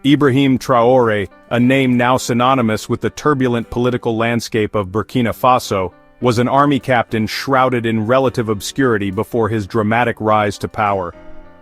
Ibrahim Traoré, a name now synonymous with the turbulent political landscape of Burkina Faso, was an army captain shrouded in relative obscurity before his dramatic rise to power.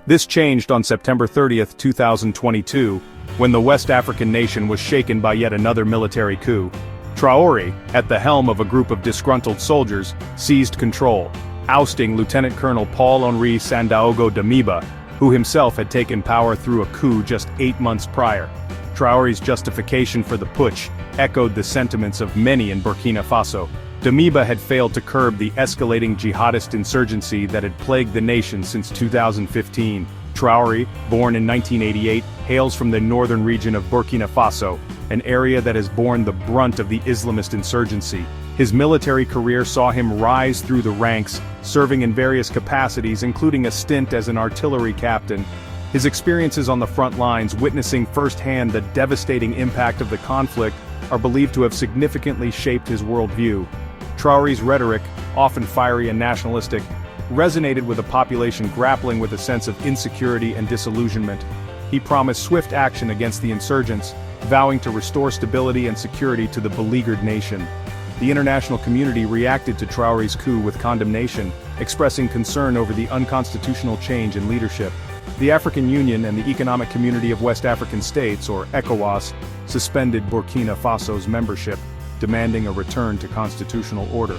This changed on September 30, 2022, when the West African nation was shaken by yet another military coup. Traoré, at the helm of a group of disgruntled soldiers, seized control, ousting Lieutenant Colonel Paul-Henri Sandaogo Damiba, who himself had taken power through a coup just 8 months prior. Traoré's justification for the putsch echoed the sentiments of many in Burkina Faso. Damiba had failed to curb the escalating jihadist insurgency that had plagued the nation since 2015. Traoré, born in 1988, hails from the northern region of Burkina Faso, an area that has borne the brunt of the Islamist insurgency. His military career saw him rise through the ranks, serving in various capacities including a stint as an artillery captain. His experiences on the front lines, witnessing firsthand the devastating impact of the conflict, are believed to have significantly shaped his worldview. Traoré's rhetoric, often fiery and nationalistic, resonated with a population grappling with a sense of insecurity and disillusionment. He promised swift action against the insurgents, vowing to restore stability and security to the beleaguered nation. The international community reacted to Traoré's coup with condemnation, expressing concern over the unconstitutional change in leadership. The African Union and the Economic Community of West African States, or ECOWAS, suspended Burkina Faso's membership, demanding a return to constitutional order.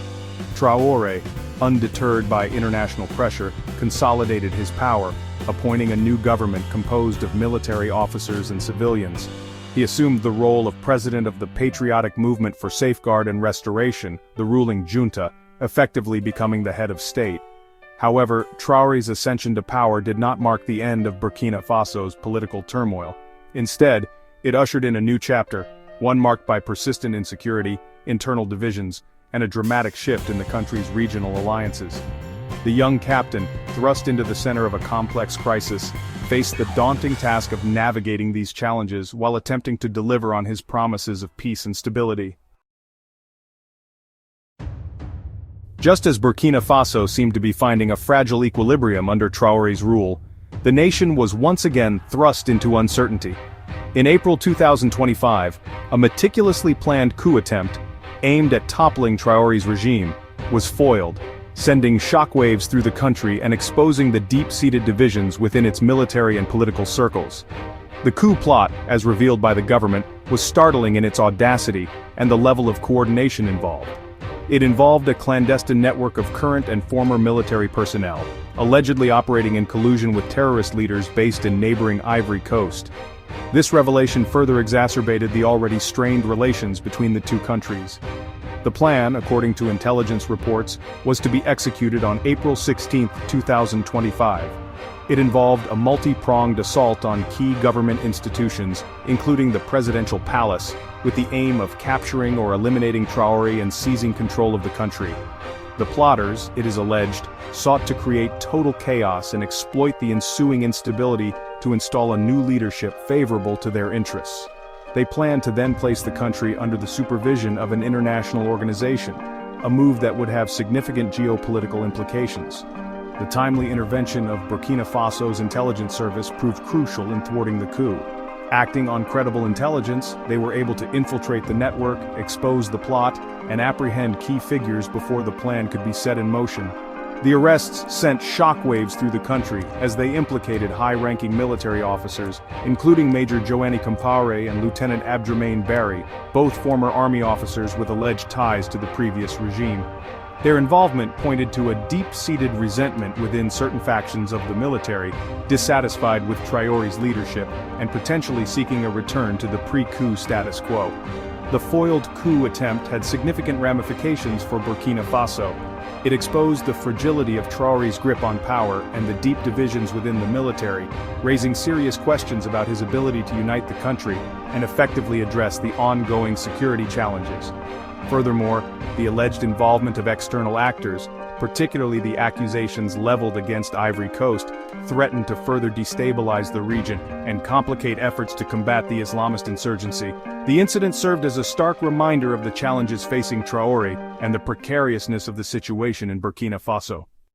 Traoré, undeterred by international pressure, consolidated his power, appointing a new government composed of military officers and civilians. He assumed the role of president of the Patriotic Movement for Safeguard and Restoration, the ruling Junta, effectively becoming the head of state. However, Traoré's ascension to power did not mark the end of Burkina Faso's political turmoil. Instead, it ushered in a new chapter, one marked by persistent insecurity, internal divisions, and a dramatic shift in the country's regional alliances. The young captain, thrust into the center of a complex crisis, faced the daunting task of navigating these challenges while attempting to deliver on his promises of peace and stability. Just as Burkina Faso seemed to be finding a fragile equilibrium under Traoré's rule, the nation was once again thrust into uncertainty. In April 2025, a meticulously planned coup attempt, aimed at toppling Traoré's regime, was foiled, sending shockwaves through the country and exposing the deep-seated divisions within its military and political circles. The coup plot, as revealed by the government, was startling in its audacity and the level of coordination involved. It involved a clandestine network of current and former military personnel, allegedly operating in collusion with terrorist leaders based in neighboring Ivory Coast. This revelation further exacerbated the already strained relations between the two countries. The plan, according to intelligence reports, was to be executed on April 16, 2025. It involved a multi-pronged assault on key government institutions, including the presidential palace, with the aim of capturing or eliminating Traoré and seizing control of the country. The plotters, it is alleged, sought to create total chaos and exploit the ensuing instability to install a new leadership favorable to their interests. They planned to then place the country under the supervision of an international organization, a move that would have significant geopolitical implications. The timely intervention of Burkina Faso's intelligence service proved crucial in thwarting the coup. Acting on credible intelligence, they were able to infiltrate the network, expose the plot, and apprehend key figures before the plan could be set in motion. The arrests sent shockwaves through the country as they implicated high-ranking military officers, including Major Joanny Compaoré and Lieutenant Abdrahmane Barry, both former army officers with alleged ties to the previous regime. Their involvement pointed to a deep-seated resentment within certain factions of the military, dissatisfied with Traoré's leadership and potentially seeking a return to the pre-coup status quo. The foiled coup attempt had significant ramifications for Burkina Faso. It exposed the fragility of Traoré's grip on power and the deep divisions within the military, raising serious questions about his ability to unite the country and effectively address the ongoing security challenges. Furthermore, the alleged involvement of external actors, particularly the accusations leveled against Ivory Coast, threatened to further destabilize the region and complicate efforts to combat the Islamist insurgency. The incident served as a stark reminder of the challenges facing Traoré and the precariousness of the situation in Burkina Faso.